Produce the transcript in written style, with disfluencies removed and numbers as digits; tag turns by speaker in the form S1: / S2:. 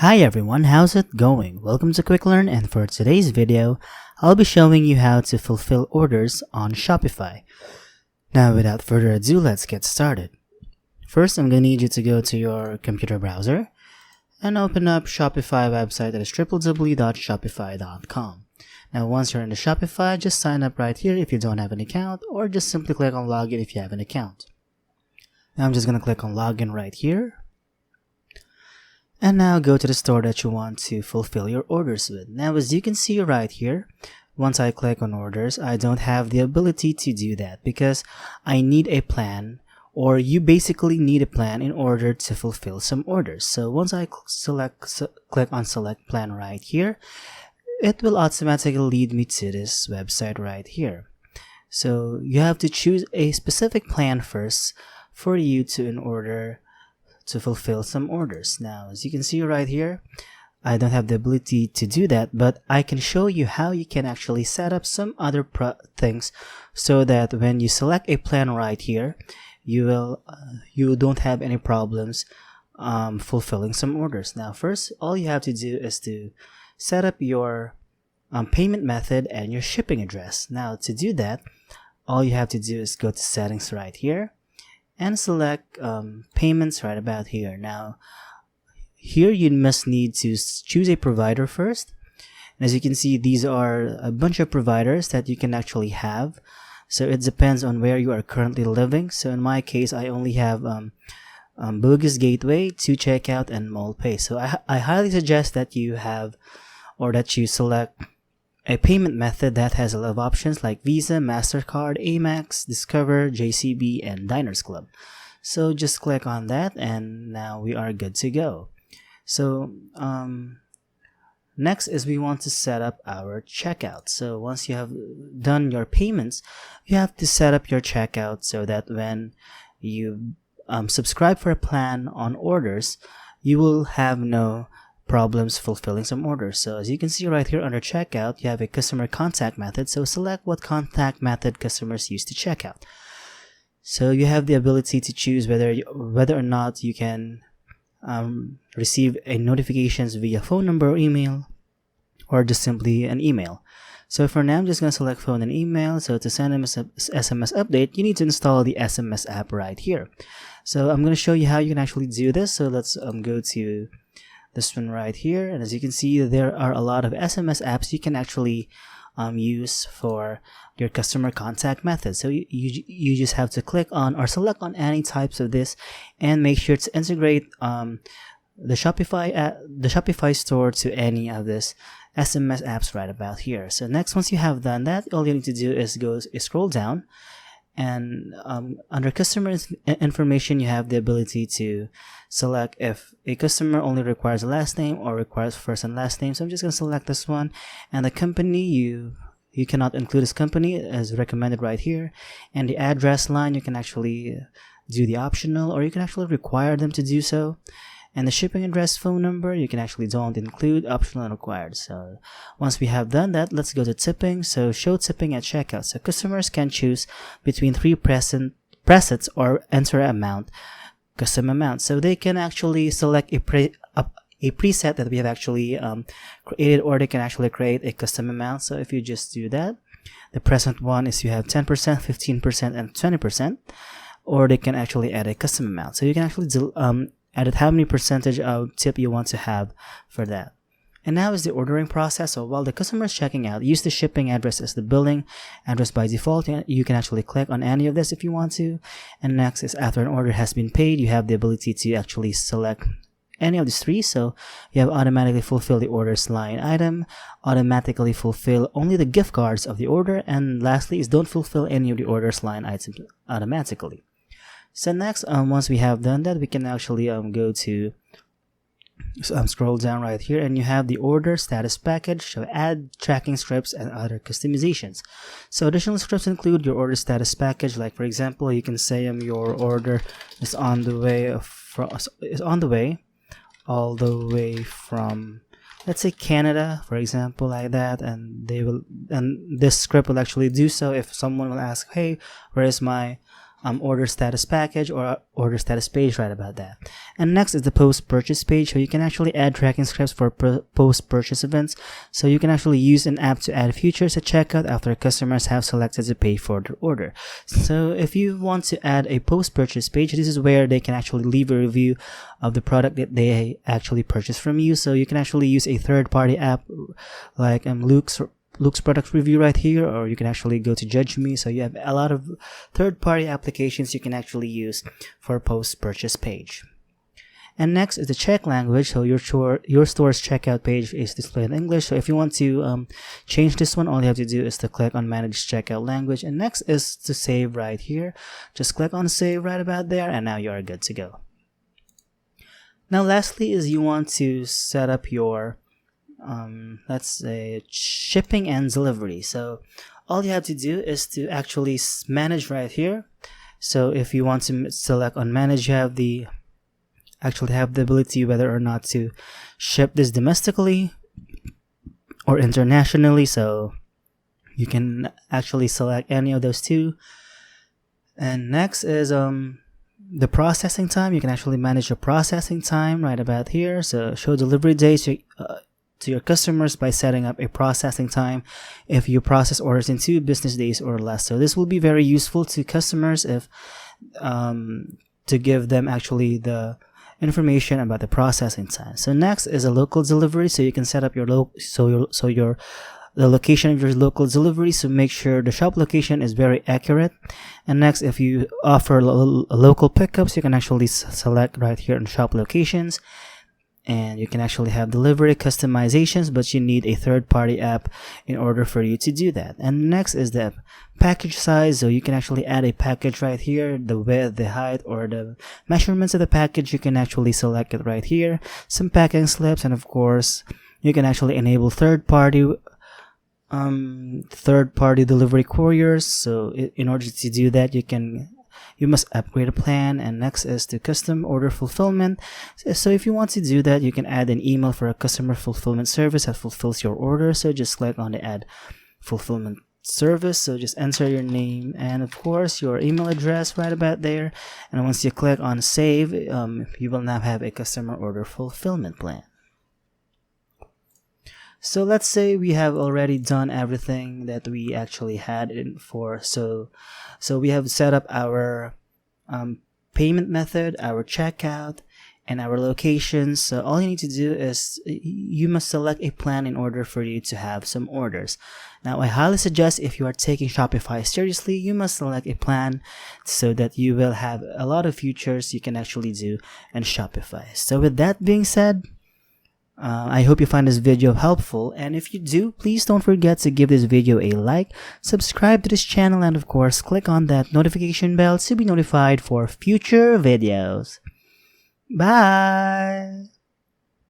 S1: Hi everyone, how's it going? Welcome to Quick Learn, and for today's video, I'll be showing you how to fulfill orders on Shopify. Now without further ado, let's get started. First, I'm going to need you to go to your computer browser and open up Shopify website that is www.shopify.com. Now once you're in the Shopify, just sign up right here if you don't have an account, or just simply click on login if you have an account. Now I'm just going to click on login right here. And now go to the store that you want to fulfill your orders with. Now as you can see right here, once I click on orders, I don't have the ability to do that because I need a plan, or you basically need a plan in order to fulfill some orders. So once I click on select plan right here, it will automatically lead me to this website right here. So you have to choose a specific plan first for you in order to fulfill some orders. Now as you can see right here, I don't have the ability to do that, but I can show you how you can actually set up some other things so that when you select a plan right here, you don't have any problems fulfilling some orders. Now first, all you have to do is to set up your payment method and your shipping address. Now to do that, all you have to do is go to settings right here and select payments right about here. Now here you must need to choose a provider first. And as you can see, these are a bunch of providers that you can actually have, so it depends on where you are currently living. So in my case, I only have Bogus Gateway, 2Checkout, and MoldPay. So I highly suggest that you have, or that you select a payment method that has a lot of options like Visa, MasterCard, Amex, Discover, JCB, and Diners Club. So just click on that and now we are good to go. So next is we want to set up our checkout. So once you have done your payments, you have to set up your checkout so that when you subscribe for a plan on orders, you will have no problems fulfilling some orders. So as you can see right here under checkout, you have a customer contact method. So select what contact method customers use to checkout. So you have the ability to choose whether or not you can receive a notifications via phone number or email, or just simply an email. So for now, I'm just going to select phone and email. So to send an SMS update, you need to install the SMS app right here. So I'm going to show you how you can actually do this. So let's go to this one right here, and as you can see, there are a lot of SMS apps you can actually use for your customer contact method. So you just have to click on or select on any types of this and make sure to integrate the Shopify store to any of this SMS apps right about here. So next, once you have done that, all you need to do is scroll down, and under customer information, you have the ability to select if a customer only requires a last name or requires first and last name. So I'm just going to select this one, and the company, you cannot include this company as recommended right here, and the address line, you can actually do the optional, or you can actually require them to do so. And the shipping address, phone number, you can actually don't include, optional and required. So once we have done that, let's go to tipping. So show tipping at checkout. So customers can choose between 3 presets or enter amount, custom amount. So they can actually select a preset that we have actually created, or they can actually create a custom amount. So if you just do that, the present one is you have 10%, 15%, and 20%, or they can actually add a custom amount. So you can actually edit how many percentage of tip you want to have for that. And now is the ordering process. So while the customer is checking out, use the shipping address as the billing address by default. You can actually click on any of this if you want to. And next is after an order has been paid, you have the ability to actually select any of these three. So you have automatically fulfill the orders line item, automatically fulfill only the gift cards of the order, and lastly is don't fulfill any of the orders line items automatically. So next, once we have done that, we can actually go to scroll down right here, and you have the order status package, so add tracking scripts and other customizations. So additional scripts include your order status package. Like for example, you can say your order is on the way all the way from, let's say, Canada, for example, like that, and this script will actually do so if someone will ask, hey, where is my order status package or order status page right about that. And next is the post purchase page. So you can actually add tracking scripts for post purchase events. So you can actually use an app to add features at checkout after customers have selected to pay for their order. So if you want to add a post purchase page, this is where they can actually leave a review of the product that they actually purchased from you. So you can actually use a third party app like Luke's product review right here, or you can actually go to Judge Me. So you have a lot of third-party applications you can actually use for a post-purchase page. And next is the check language. So your store's checkout page is displayed in English. So if you want to change this one, all you have to do is to click on Manage Checkout Language. And next is to save right here. Just click on Save right about there, and now you are good to go. Now lastly is you want to set up your let's say shipping and delivery. So all you have to do is to actually manage right here. So if you want to select on manage, you have the ability whether or not to ship this domestically or internationally. So you can actually select any of those two. And next is the processing time. You can actually manage your processing time right about here. So show delivery dates to your customers by setting up a processing time if you process orders in 2 business days or less. So this will be very useful to customers if to give them actually the information about the processing time. So next is a local delivery. So you can set up your the location of your local delivery. So make sure the shop location is very accurate. And next, if you offer local pickups, you can actually select right here on shop locations. And you can actually have delivery customizations, but you need a third-party app in order for you to do that. And next is the package size. So you can actually add a package right here, the width, the height, or the measurements of the package. You can actually select it right here. Some packing slips, and of course, you can actually enable third-party delivery couriers. So in order to do that, you must upgrade a plan. And next is the custom order fulfillment. So if you want to do that, you can add an email for a customer fulfillment service that fulfills your order. So just click on the add fulfillment service. So just enter your name and of course your email address right about there. And once you click on save, you will now have a customer order fulfillment plan. So let's say we have already done everything that we actually had in for. So we have set up our payment method, our checkout, and our locations. So all you need to do is you must select a plan in order for you to have some orders. Now I highly suggest if you are taking Shopify seriously, you must select a plan so that you will have a lot of features you can actually do in Shopify. So with that being said, I hope you find this video helpful, and if you do, please don't forget to give this video a like, subscribe to this channel, and of course click on that notification bell to be notified for future videos. Bye!